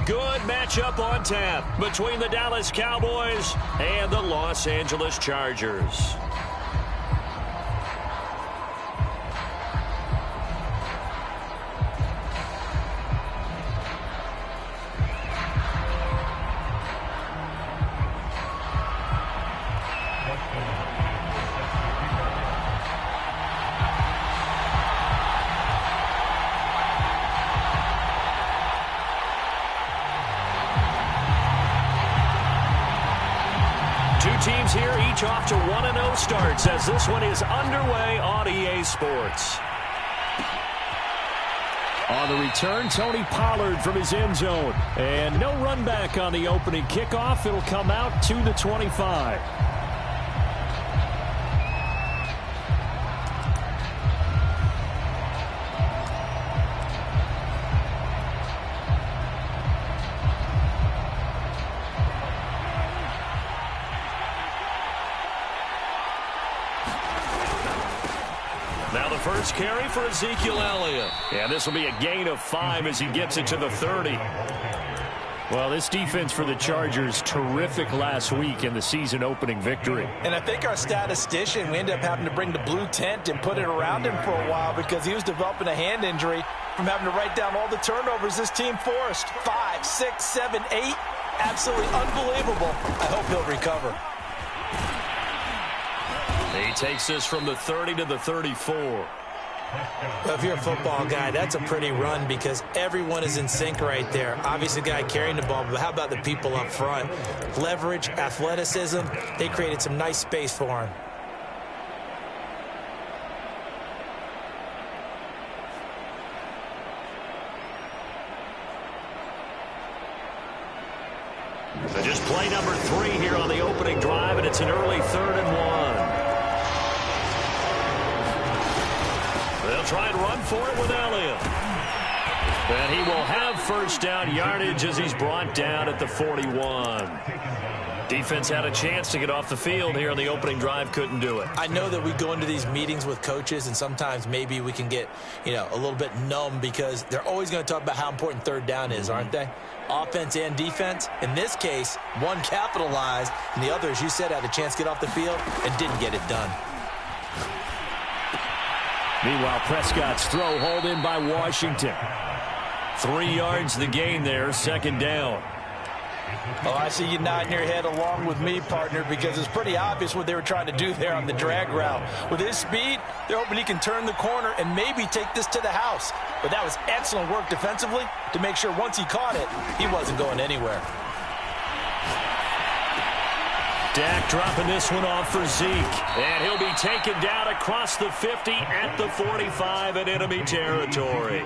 good matchup on tap between the Dallas Cowboys and the Los Angeles Chargers. Teams here, each off to 1-0 starts as this one is underway on EA Sports. On the return, Tony Pollard from his end zone. And no run back on the opening kickoff. It'll come out to the 25. Now the first carry for Ezekiel Elliott. And this will be a gain of 5 as he gets it to the 30. Well, this defense for the Chargers, terrific last week in the season-opening victory. And I think our statistician, we ended up having to bring the blue tent and put it around him for a while because he was developing a hand injury from having to write down all the turnovers this team forced. 5, 6, 7, 8. Absolutely unbelievable. I hope he'll recover. He takes this from the 30 to the 34. Well, if you're a football guy, that's a pretty run because everyone is in sync right there. Obviously, the guy carrying the ball, but how about the people up front? Leverage, athleticism, they created some nice space for him. So just play number 3 here on the opening drive, and it's an early 3rd and 1. They'll try and run for it with Elliott. And he will have first down yardage as he's brought down at the 41. Defense had a chance to get off the field here on the opening drive, couldn't do it. I know that we go into these meetings with coaches, and sometimes maybe we can get, a little bit numb because they're always going to talk about how important third down is, aren't they? Offense and defense. In this case, one capitalized, and the other, as you said, had a chance to get off the field and didn't get it done. Meanwhile, Prescott's throw hauled in by Washington. 3 yards the gain there, 2nd down. Oh, I see you nodding your head along with me, partner, because it's pretty obvious what they were trying to do there on the drag route. With his speed, they're hoping he can turn the corner and maybe take this to the house. But that was excellent work defensively to make sure once he caught it, he wasn't going anywhere. Dak dropping this one off for Zeke. And he'll be taken down across the 50 at the 45 in enemy territory.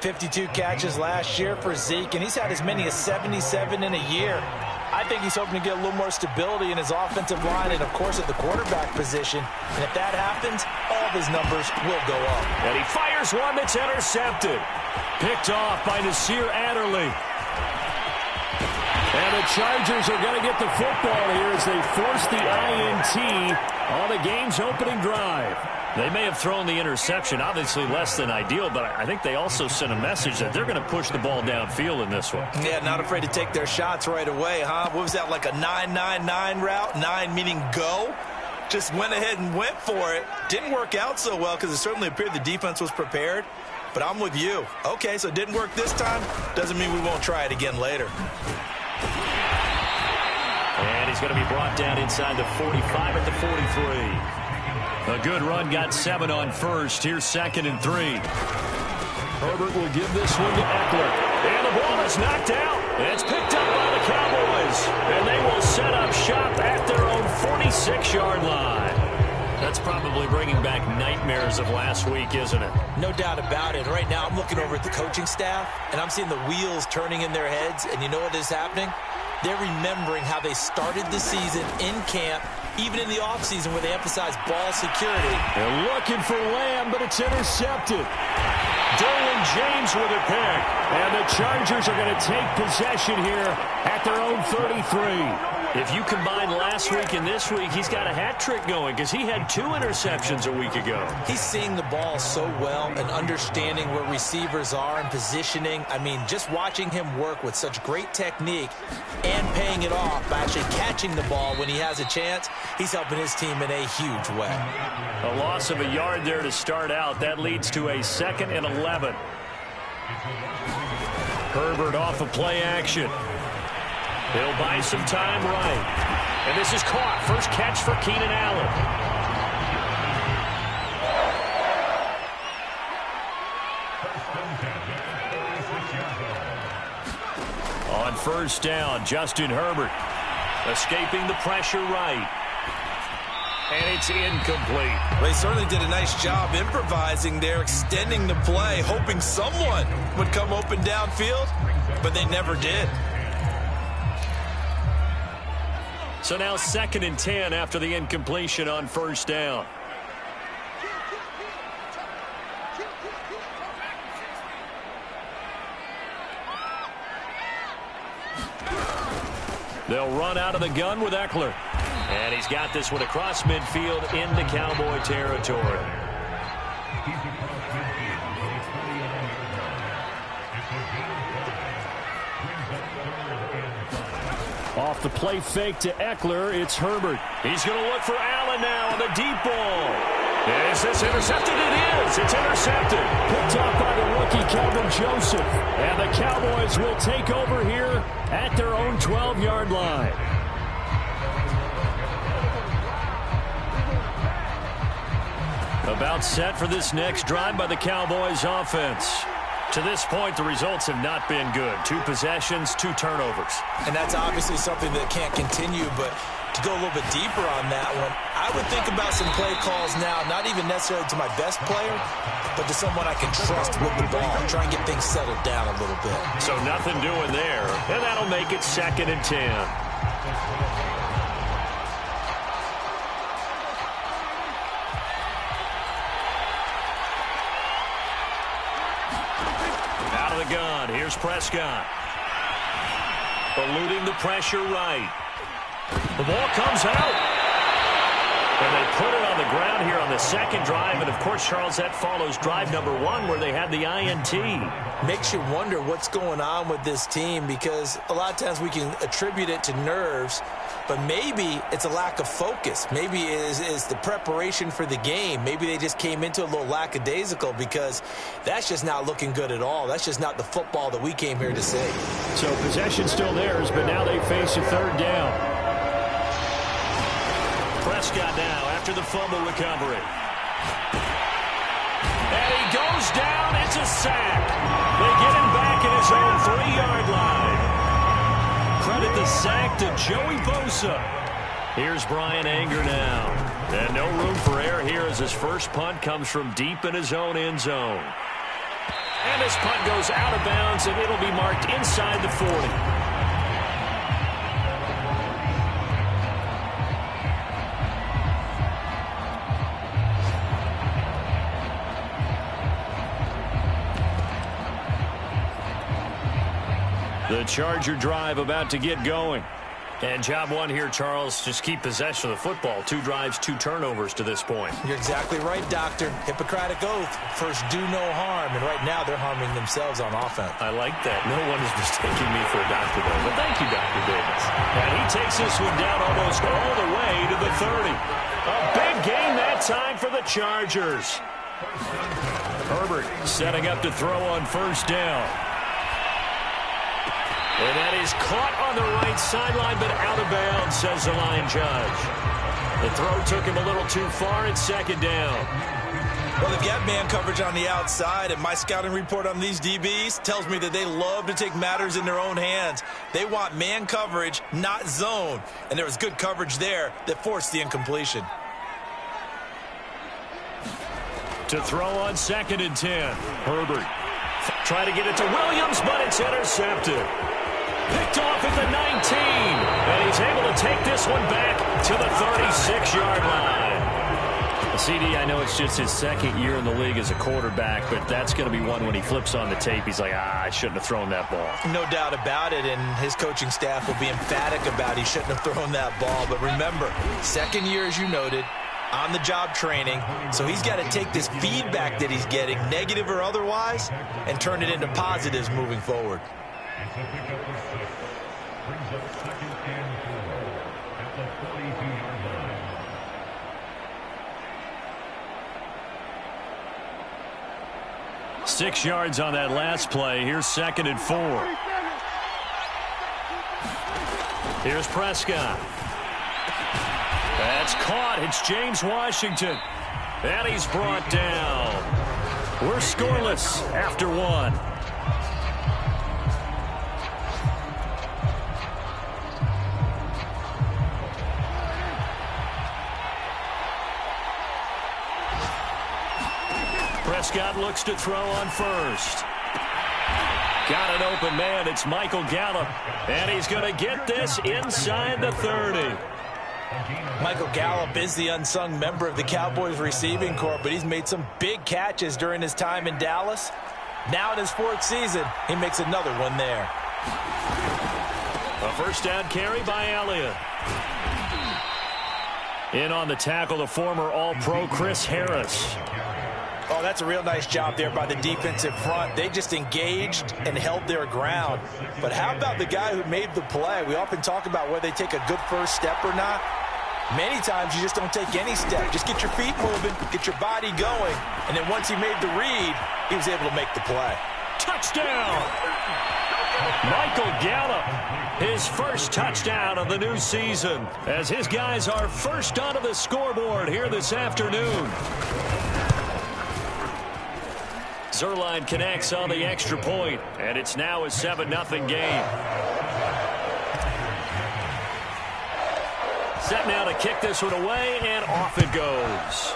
52 catches last year for Zeke, and he's had as many as 77 in a year. I think he's hoping to get a little more stability in his offensive line and, of course, at the quarterback position. And if that happens, all of his numbers will go up. And he fires one that's intercepted. Picked off by Nasir Adderley. And the Chargers are going to get the football here as they force the INT on the game's opening drive. They may have thrown the interception, obviously less than ideal, but I think they also sent a message that they're going to push the ball downfield in this one. Yeah, not afraid to take their shots right away, huh? What was that, like a 9-9-9 route? 9 meaning go? Just went ahead and went for it. Didn't work out so well because it certainly appeared the defense was prepared. But I'm with you. Okay, so it didn't work this time. Doesn't mean we won't try it again later. And he's going to be brought down inside the 45 at the 43. A good run, got 7 on first. Here's 2nd and 3. Herbert will give this one to Eckler. And the ball is knocked out. It's picked up by the Cowboys. And they will set up shop at their own 46-yard line. That's probably bringing back nightmares of last week, isn't it? No doubt about it. Right now, I'm looking over at the coaching staff, and I'm seeing the wheels turning in their heads. And you know what is happening? They're remembering how they started the season in camp, even in the offseason where they emphasized ball security. They're looking for Lamb, but it's intercepted. Derwin James with a pick. And the Chargers are going to take possession here at their own 33. If you combine last week and this week, he's got a hat trick going because he had 2 interceptions a week ago. He's seeing the ball so well and understanding where receivers are and positioning. I mean, just watching him work with such great technique and paying it off by actually catching the ball when he has a chance, he's helping his team in a huge way. A loss of a yard there to start out. That leads to a 2nd and 11. Herbert off of play action. He'll buy some time right. And this is caught. First catch for Keenan Allen. On first down, Justin Herbert escaping the pressure right. And it's incomplete. Well, he certainly did a nice job improvising there, extending the play, hoping someone would come open downfield, but they never did. So now 2nd and 10 after the incompletion on first down. They'll run out of the gun with Eckler. And he's got this one across midfield into Cowboy territory. Off the play fake to Eckler, it's Herbert. He's going to look for Allen now on the deep ball. Is this intercepted? It is. It's intercepted. Picked off by the rookie, Kelvin Joseph. And the Cowboys will take over here at their own 12-yard line. About set for this next drive by the Cowboys offense. To this point, the results have not been good. 2 possessions, 2 turnovers. And that's obviously something that can't continue, but to go a little bit deeper on that one, I would think about some play calls now, not even necessarily to my best player, but to someone I can trust with the ball. Try and get things settled down a little bit. So nothing doing there, and that'll make it 2nd and 10. Gun. Here's Prescott. Eluding the pressure right. The ball comes out. And they put it on the ground here on the 2nd drive. And, of course, Charles, that follows drive number 1 where they had the INT. Makes you wonder what's going on with this team because a lot of times we can attribute it to nerves, but maybe it's a lack of focus. Maybe it is the preparation for the game. Maybe they just came into a little lackadaisical because that's just not looking good at all. That's just not the football that we came here to see. So possession still theirs, but now they face a 3rd down. Prescott now after the fumble recovery. And he goes down. It's a sack. They get him back at his own 3-yard line. Credit the sack to Joey Bosa. Here's Brian Anger now. And no room for error here as his first punt comes from deep in his own end zone. And his punt goes out of bounds, and it'll be marked inside the 40. The Charger drive about to get going. And job 1 here, Charles, just keep possession of the football. 2 drives, 2 turnovers to this point. You're exactly right, Doctor. Hippocratic oath. First, do no harm. And right now, they're harming themselves on offense. I like that. No one is mistaking me for a doctor, though. But thank you, Dr. Davis. And he takes this one down almost all the way to the 30. A big game that time for the Chargers. Herbert setting up to throw on first down. And that is caught on the right sideline, but out of bounds, says the line judge. The throw took him a little too far. It's 2nd down. Well, they've got man coverage on the outside, and my scouting report on these DBs tells me that they love to take matters in their own hands. They want man coverage, not zone. And there was good coverage there that forced the incompletion. To throw on 2nd and 10. Herbert try to get it to Williams, but it's intercepted. Picked off at the 19. And he's able to take this one back to the 36-yard line. CD, I know it's just his second year in the league as a quarterback, but that's going to be one when he flips on the tape, he's like, I shouldn't have thrown that ball. No doubt about it, and his coaching staff will be emphatic about he shouldn't have thrown that ball. But remember, second year, as you noted, on-the-job training, so he's got to take this feedback that he's getting, negative or otherwise, and turn it into positives moving forward. Brings up second and 4 at the 42-yard line. Six yards on that last play. Here's second and 4. Here's Prescott. That's caught. It's James Washington. And he's brought down. We're scoreless after one. Prescott looks to throw on first. Got an open man. It's Michael Gallup. And he's going to get this inside the 30. Michael Gallup is the unsung member of the Cowboys receiving corps, but he's made some big catches during his time in Dallas. Now in his 4th season, he makes another one there. A first down carry by Elliott. In on the tackle, the former All-Pro Chris Harris. Oh, that's a real nice job there by the defensive front. They just engaged and held their ground. But how about the guy who made the play? We often talk about whether they take a good first step or not. Many times you just don't take any step. Just get your feet moving, get your body going, and then once he made the read, he was able to make the play. Touchdown! Michael Gallup, his first touchdown of the new season, as his guys are first onto the scoreboard here this afternoon. Zerline connects on the extra point, and it's now a 7-0 game. Set now to kick this one away, and off it goes.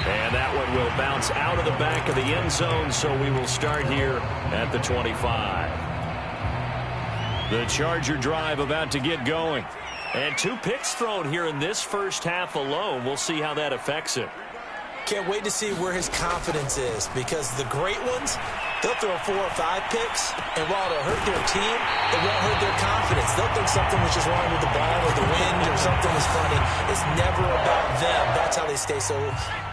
And that one will bounce out of the back of the end zone, so we will start here at the 25. The Charger drive about to get going. And 2 picks thrown here in this first half alone. We'll see how that affects it. Can't wait to see where his confidence is, because the great ones, they'll throw 4 or 5 picks, and while it'll hurt their team, it won't hurt their confidence. They'll think something was just wrong with the ball or the wind or something was funny. It's never about them. That's how they stay so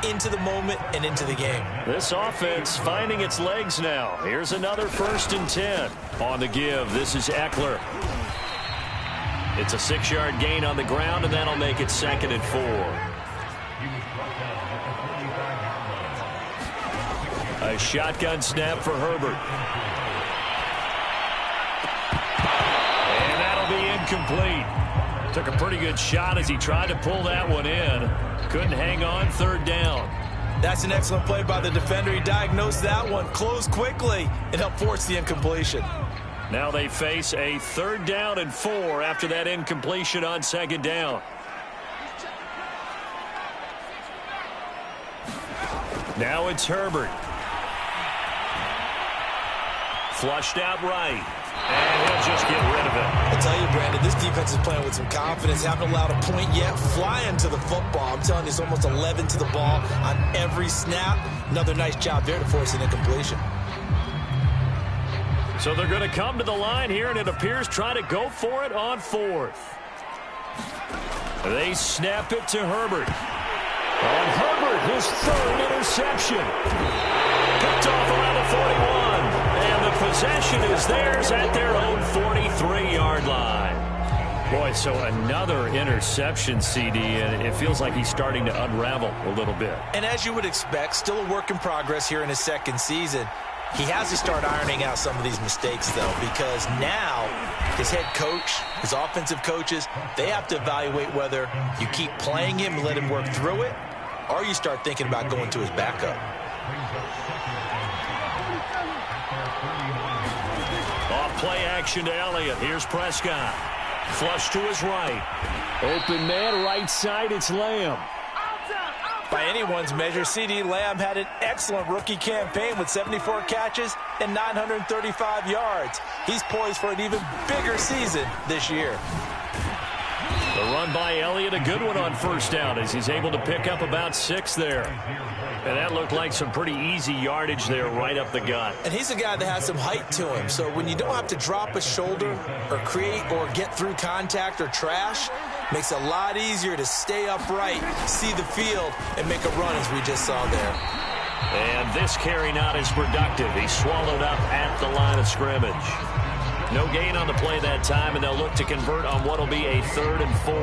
into the moment and into the game. This offense finding its legs now. Here's another 1st and 10. On the give, this is Eckler. It's a 6-yard gain on the ground, and that'll make it 2nd and 4. A shotgun snap for Herbert. And that'll be incomplete. Took a pretty good shot as he tried to pull that one in. Couldn't hang on, 3rd down. That's an excellent play by the defender. He diagnosed that one, closed quickly, and helped force the incompletion. Now they face a 3rd down and 4 after that incompletion on 2nd down. Now it's Herbert. Flushed out right. And he'll just get rid of it. I'll tell you, Brandon, this defense is playing with some confidence. Haven't allowed a point yet. Flying to the football. I'm telling you, it's almost 11 to the ball on every snap. Another nice job there to force an incompletion. So they're going to come to the line here, and it appears try to go for it on 4th. They snap it to Herbert. And Herbert, his 3rd interception. Picked off around the 41. And the possession is theirs at their own 43-yard line. Boy, so another interception, CD, and it feels like he's starting to unravel a little bit. And as you would expect, still a work in progress here in his 2nd season. He has to start ironing out some of these mistakes, though, because now his head coach, his offensive coaches, they have to evaluate whether you keep playing him and let him work through it, or you start thinking about going to his backup. Off play action to Elliott. Here's Prescott. Flush to his right. Open man, right side, it's Lamb. By anyone's measure, C.D. Lamb had an excellent rookie campaign with 74 catches and 935 yards. He's poised for an even bigger season this year. The run by Elliott, a good one on first down as he's able to pick up about 6 there. And that looked like some pretty easy yardage there right up the gut. And he's a guy that has some height to him. So when you don't have to drop a shoulder or create or get through contact or trash, makes it a lot easier to stay upright, see the field, and make a run as we just saw there. And this carry not as productive. He's swallowed up at the line of scrimmage. No gain on the play that time, and they'll look to convert on what will be a 3rd and 4.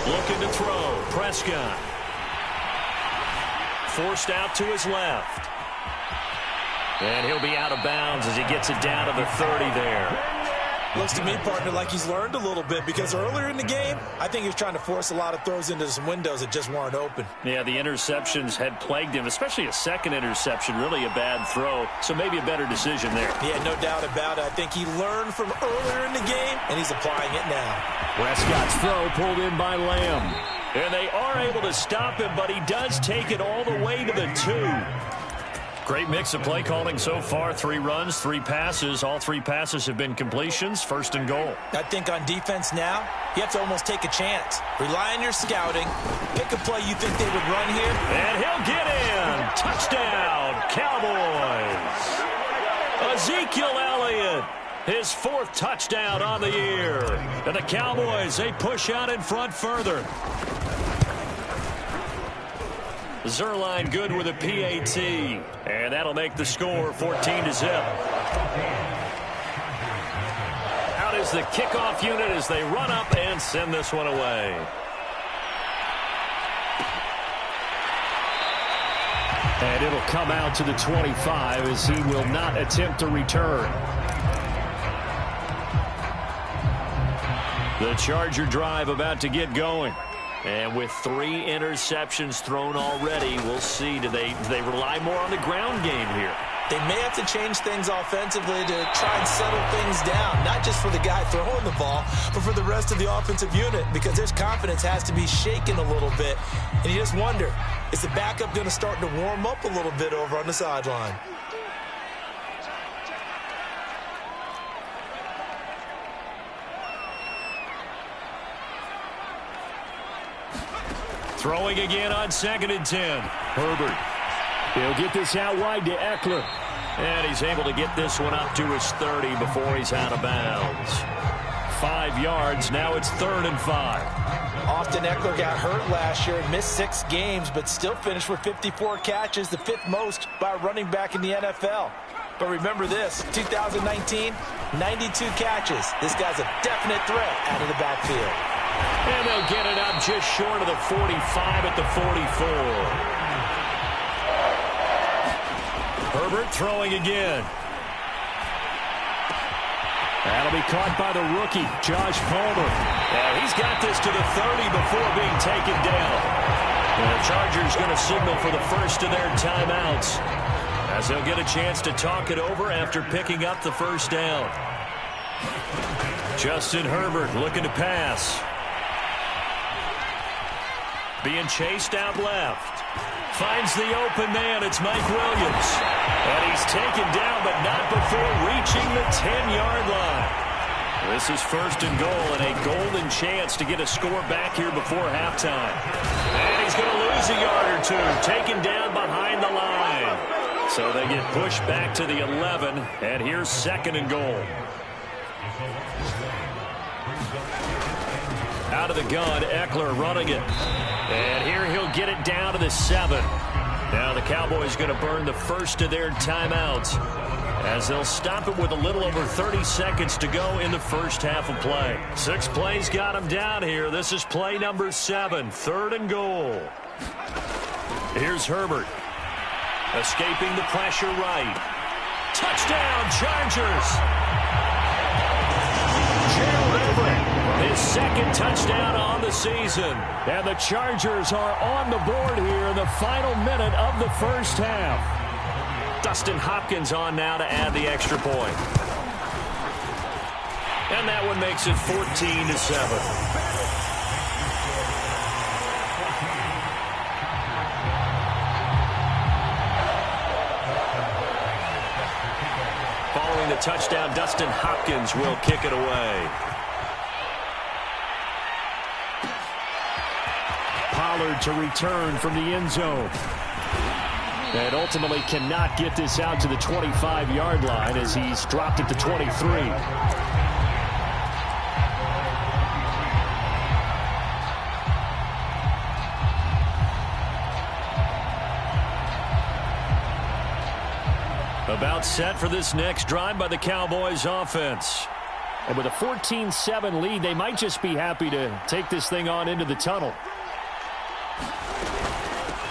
Looking to throw. Prescott. Forced out to his left. And he'll be out of bounds as he gets it down to the 30 there. Looks to me, partner, like he's learned a little bit because earlier in the game, I think he was trying to force a lot of throws into some windows that just weren't open. Yeah, the interceptions had plagued him, especially a second interception, really a bad throw. So maybe a better decision there. Yeah, no doubt about it. I think he learned from earlier in the game, and he's applying it now. Prescott's throw pulled in by Lamb. And they are able to stop him, but he does take it all the way to the 2. Great mix of play calling so far. 3 runs, 3 passes. All 3 passes have been completions. 1st and goal. I think on defense now, you have to almost take a chance. Rely on your scouting. Pick a play you think they would run here. And he'll get in. Touchdown, Cowboys. Ezekiel Elliott. His 4th touchdown on the year. And the Cowboys, they push out in front further. Zerline good with a PAT. And that'll make the score 14-0. Out is the kickoff unit as they run up and send this one away. And it'll come out to the 25 as he will not attempt to return. The Charger drive about to get going. And with 3 interceptions thrown already, we'll see. Do they rely more on the ground game here? They may have to change things offensively to try and settle things down, not just for the guy throwing the ball, but for the rest of the offensive unit, because their confidence has to be shaken a little bit. And you just wonder, is the backup going to start to warm up a little bit over on the sideline? Throwing again on 2nd and 10. Herbert. He'll get this out wide to Eckler. And he's able to get this one up to his 30 before he's out of bounds. 5 yards. Now it's 3rd and 5. Austin Eckler got hurt last year and missed 6 games, but still finished with 54 catches, the 5th most by a running back in the NFL. But remember this, 2019, 92 catches. This guy's a definite threat out of the backfield. And they'll get it up just short of the 45 at the 44. Herbert throwing again. That'll be caught by the rookie, Josh Palmer. And he's got this to the 30 before being taken down. And the Chargers going to signal for the first of their timeouts, as they'll get a chance to talk it over after picking up the first down. Justin Herbert looking to pass. Being chased out left. Finds the open man. It's Mike Williams. And he's taken down, but not before reaching the 10-yard line. This is 1st and goal, and a golden chance to get a score back here before halftime. And he's going to lose a yard or 2. Taken down behind the line. So they get pushed back to the 11, and here's 2nd and goal. Out of the gun, Eckler running it. And here he'll get it down to the 7. Now the Cowboys going to burn the first of their timeouts, as they'll stop it with a little over 30 seconds to go in the first half of play. 6 plays got him down here. This is play number 7, 3rd and goal. Here's Herbert. Escaping the pressure right. Touchdown, Chargers! Gerald Everett. His 2nd touchdown on the season. And the Chargers are on the board here in the final minute of the first half. Dustin Hopkins on now to add the extra point. And that one makes it 14-7. Following the touchdown, Dustin Hopkins will kick it away. Pollard to return from the end zone. And ultimately cannot get this out to the 25-yard line as he's dropped it to 23. About set for this next drive by the Cowboys offense. And with a 14-7 lead, they might just be happy to take this thing on into the tunnel.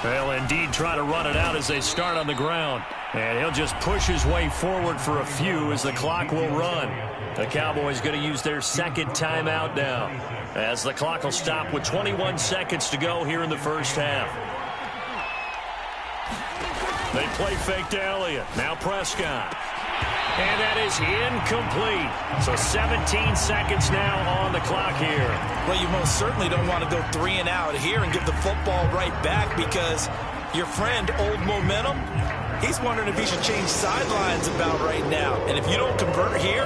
They'll indeed try to run it out as they start on the ground. And he'll just push his way forward for a few as the clock will run. The Cowboys going to use their second timeout now, as the clock will stop with 21 seconds to go here in the first half. They play fake to Elliott. Now Prescott. And that is incomplete. So 17 seconds now on the clock here. Well, you most certainly don't want to go 3 and out here and give the football right back, because your friend, Old Momentum, he's wondering if he should change sidelines about right now. And if you don't convert here,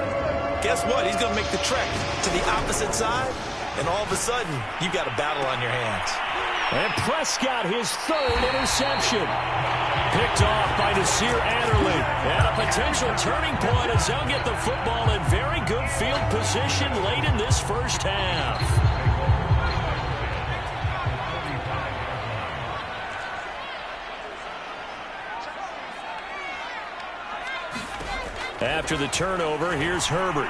guess what? He's going to make the trek to the opposite side, and all of a sudden, you've got a battle on your hands. And Prescott, his third interception. Picked off by Nasir Adderley. And a potential turning point as they'll get the football in very good field position late in this first half. After the turnover, here's Herbert.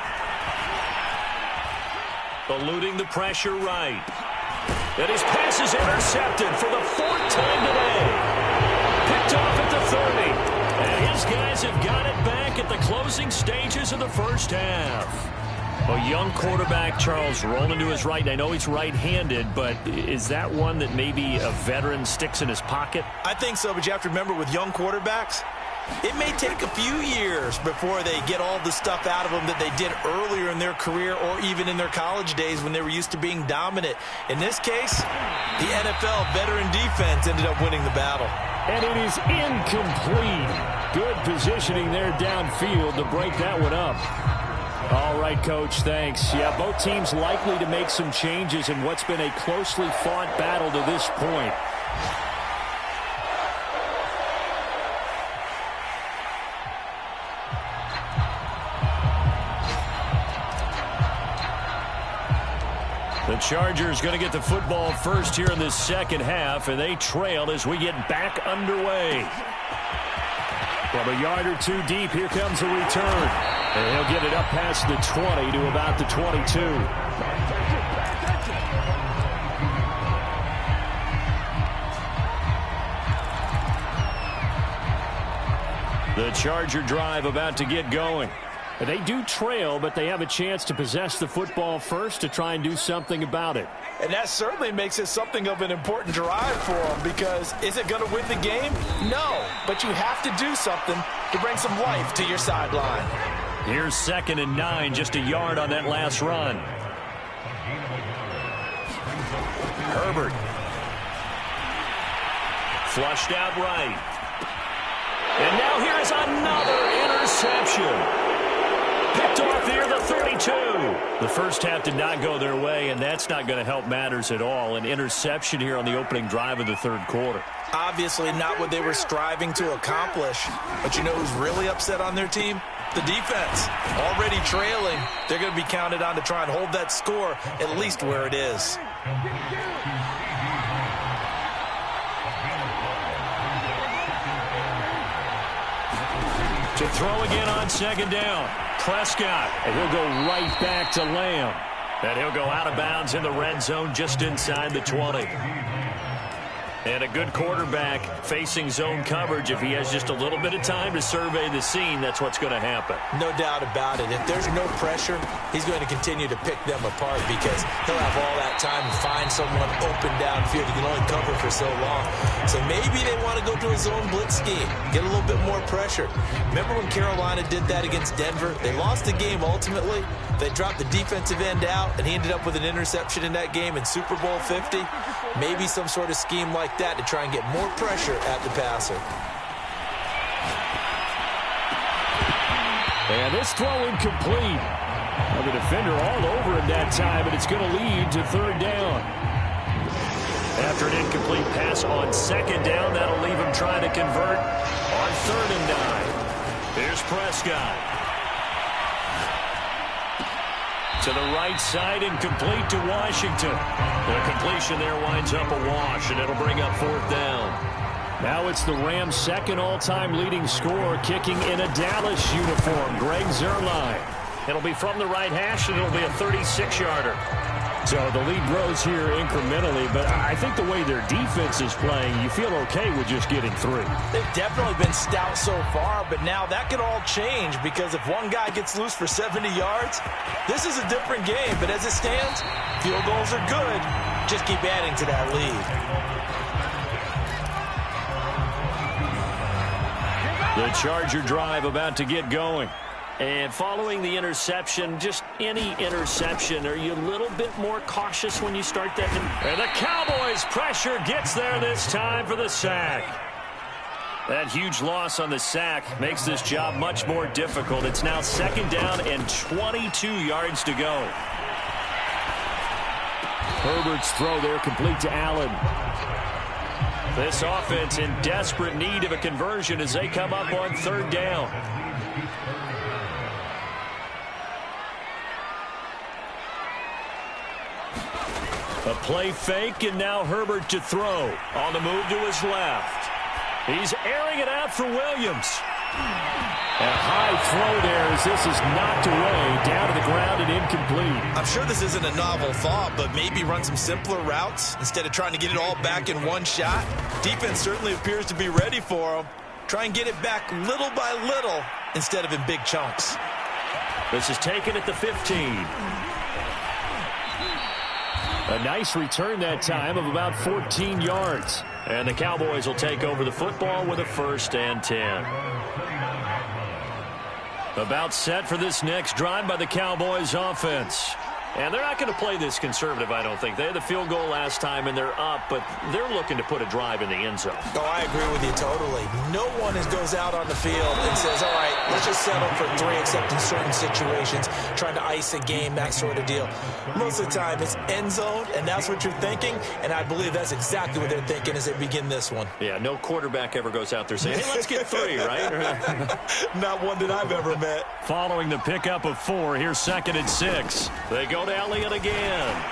Eluding the pressure right. And his pass is intercepted for the 4th time today. Picked off at the 30. And his guys have got it back at the closing stages of the first half. A young quarterback, Charles, rolling to his right. And I know he's right-handed, but is that one that maybe a veteran sticks in his pocket? I think so, but you have to remember, with young quarterbacks, it may take a few years before they get all the stuff out of them that they did earlier in their career or even in their college days when they were used to being dominant. In this case, the NFL veteran defense ended up winning the battle. And it is incomplete. Good positioning there downfield to break that one up. All right, Coach, thanks. Yeah, both teams likely to make some changes in what's been a closely fought battle to this point. The Chargers going to get the football first here in this second half, and they trail as we get back underway. From a yard or two deep, here comes a return. And he'll get it up past the 20 to about the 22. The Charger drive about to get going. They do trail, but they have a chance to possess the football first to try and do something about it. And that certainly makes it something of an important drive for them, because is it going to win the game? No, but you have to do something to bring some life to your sideline. Here's 2nd and 9, just a yard on that last run. Herbert. Flushed out right. And now here is another interception. Picked off near the 32. The first half did not go their way, and that's not going to help matters at all. An interception here on the opening drive of the third quarter. Obviously not what they were striving to accomplish. But you know who's really upset on their team? The defense. Already trailing. They're going to be counted on to try and hold that score at least where it is. To throw again on 2nd down. Prescott, and he'll go right back to Lamb. And he'll go out of bounds in the red zone just inside the 20. And a good quarterback facing zone coverage, if he has just a little bit of time to survey the scene, that's what's going to happen. No doubt about it. If there's no pressure, he's going to continue to pick them apart because he'll have all that time to find someone open downfield. He can only cover for so long. So maybe they want to go to a zone blitz scheme, get a little bit more pressure. Remember when Carolina did that against Denver? They lost the game ultimately. They dropped the defensive end out, and he ended up with an interception in that game in Super Bowl 50. Maybe some sort of scheme like that to try and get more pressure at the passer. And this throw incomplete. The defender all over him that time, and it's going to lead to third down. After an incomplete pass on second down, that'll leave him trying to convert on 3rd and 9. Here's Prescott. To the right side, incomplete to Washington. The completion there winds up a wash, and it'll bring up 4th down. Now it's the Rams' second all-time leading scorer, kicking in a Dallas uniform, Greg Zuerlein. It'll be from the right hash, and it'll be a 36-yarder. So the lead grows here incrementally, but I think the way their defense is playing, you feel okay with just getting 3. They've definitely been stout so far, but now that could all change because if one guy gets loose for 70 yards, this is a different game. But as it stands, field goals are good. Just keep adding to that lead. The Charger drive about to get going. And following the interception, just any interception, are you a little bit more cautious when you start that? And the Cowboys' pressure gets there this time for the sack. That huge loss on the sack makes this job much more difficult. It's now 2nd down and 22 yards to go. Herbert's throw there complete to Allen. This offense in desperate need of a conversion as they come up on 3rd down. A play fake, and now Herbert to throw. On the move to his left. He's airing it out for Williams. A high throw there as this is knocked away, down to the ground and incomplete. I'm sure this isn't a novel thought, but maybe run some simpler routes instead of trying to get it all back in one shot. Defense certainly appears to be ready for him. Try and get it back little by little instead of in big chunks. This is taken at the 15. A nice return that time of about 14 yards. And the Cowboys will take over the football with a 1st and 10. About set for this next drive by the Cowboys offense. And they're not going to play this conservative, I don't think. They had the field goal last time, and they're up, but they're looking to put a drive in the end zone. Oh, I agree with you totally. No one goes out on the field and says, all right, let's just settle for 3, except in certain situations, trying to ice a game, that sort of deal. Most of the time, it's end zone, and that's what you're thinking, and I believe that's exactly what they're thinking as they begin this one. Yeah, no quarterback ever goes out there saying, hey, let's get 3, right? Not one that I've ever met. Following the pickup of 4, here's 2nd and 6. They go to Elliott again.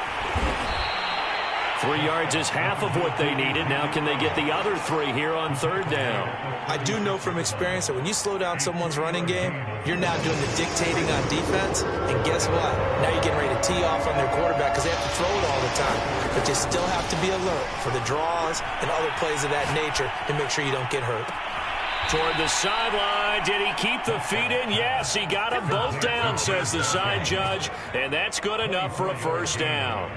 3 yards is half of what they needed. Now can they get the other 3 here on 3rd down? I do know from experience that when you slow down someone's running game, you're now doing the dictating on defense. And guess what? Now you're getting ready to tee off on their quarterback because they have to throw it all the time. But you still have to be alert for the draws and other plays of that nature to make sure you don't get hurt. Toward the sideline. Did he keep the feet in? Yes, he got them both down, says the side judge. And that's good enough for a 1st down.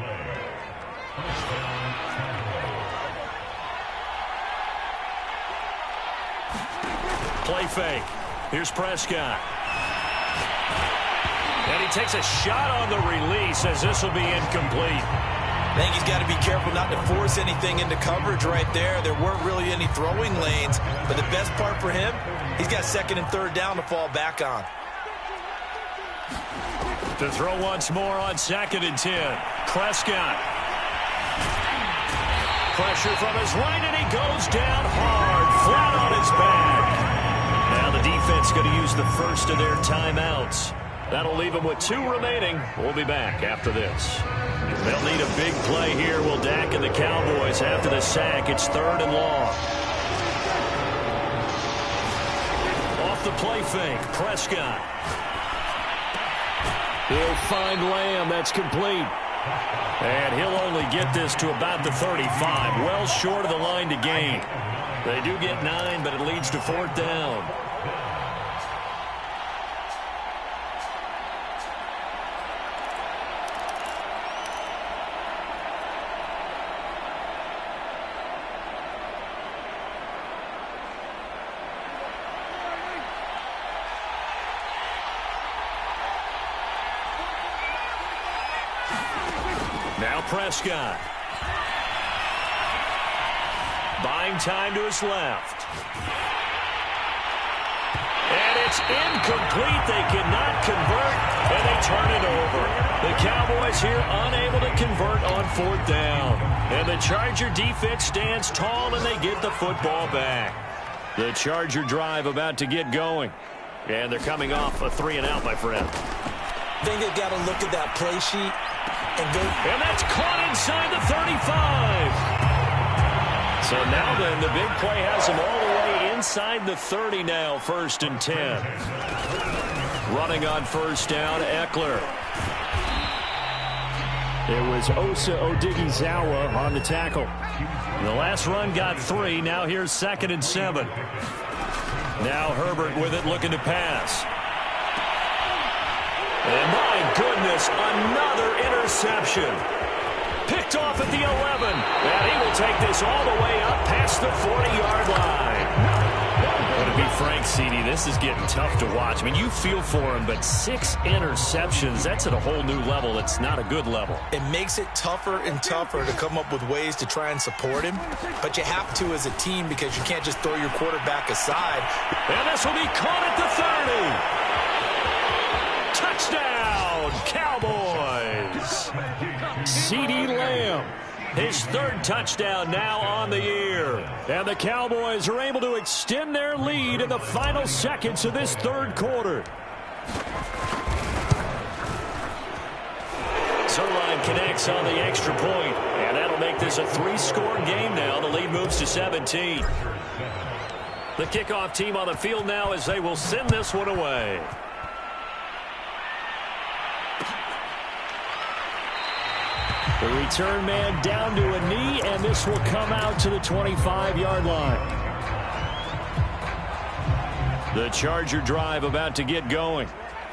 Play fake. Here's Prescott. And he takes a shot on the release as this will be incomplete. I think he's got to be careful not to force anything into coverage right there. There weren't really any throwing lanes. But the best part for him, he's got 2nd and 3rd down to fall back on. To throw once more on 2nd and 10. Prescott. Pressure from his right, and he goes down hard, flat on his back. Now the defense going to use the first of their timeouts. That'll leave them with 2 remaining. We'll be back after this. They'll need a big play here, will Dak and the Cowboys. After the sack, it's 3rd and long. Off the play fake, Prescott. He'll find Lamb. That's complete. And he'll only get this to about the 35, well short of the line to gain. They do get 9, but it leads to 4th down. Now Prescott. Buying time to his left. And it's incomplete. They cannot convert, and they turn it over. The Cowboys here unable to convert on 4th down. And the Charger defense stands tall, and they get the football back. The Charger drive about to get going. And they're coming off a 3-and-out, my friend. I think they've got to look at that play sheet and go. And that's caught inside the 35. So now then, the big play has him all the way inside the 30 now, 1st and 10. Running on 1st down, Eckler. It was Osa Odighizuwa on the tackle. The last run got 3. Now here's 2nd and 7. Now Herbert with it, looking to pass. And my goodness, another interception. Picked off at the 11. And he will take this all the way up past the 40-yard line. But to be frank, CD, this is getting tough to watch. I mean, you feel for him, but 6 interceptions, that's at a whole new level. It's not a good level. It makes it tougher and tougher to come up with ways to try and support him. But you have to as a team because you can't just throw your quarterback aside. And this will be caught at the 30. Touchdown, Cowboys. CeeDee Lamb, his 3rd touchdown now on the year. And the Cowboys are able to extend their lead in the final seconds of this 3rd quarter. Zerline connects on the extra point, and that'll make this a 3-score game now. The lead moves to 17. The kickoff team on the field now as they will send this one away. The return man down to a knee, and this will come out to the 25-yard line. The Charger drive about to get going.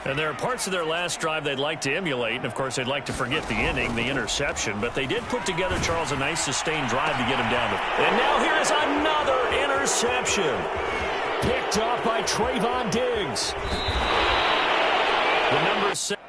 And there are parts of their last drive they'd like to emulate, and of course they'd like to forget the inning, the interception, but they did put together, Charles, a nice sustained drive to get him down. And now here is another interception. Picked up by Trayvon Diggs. The number 6.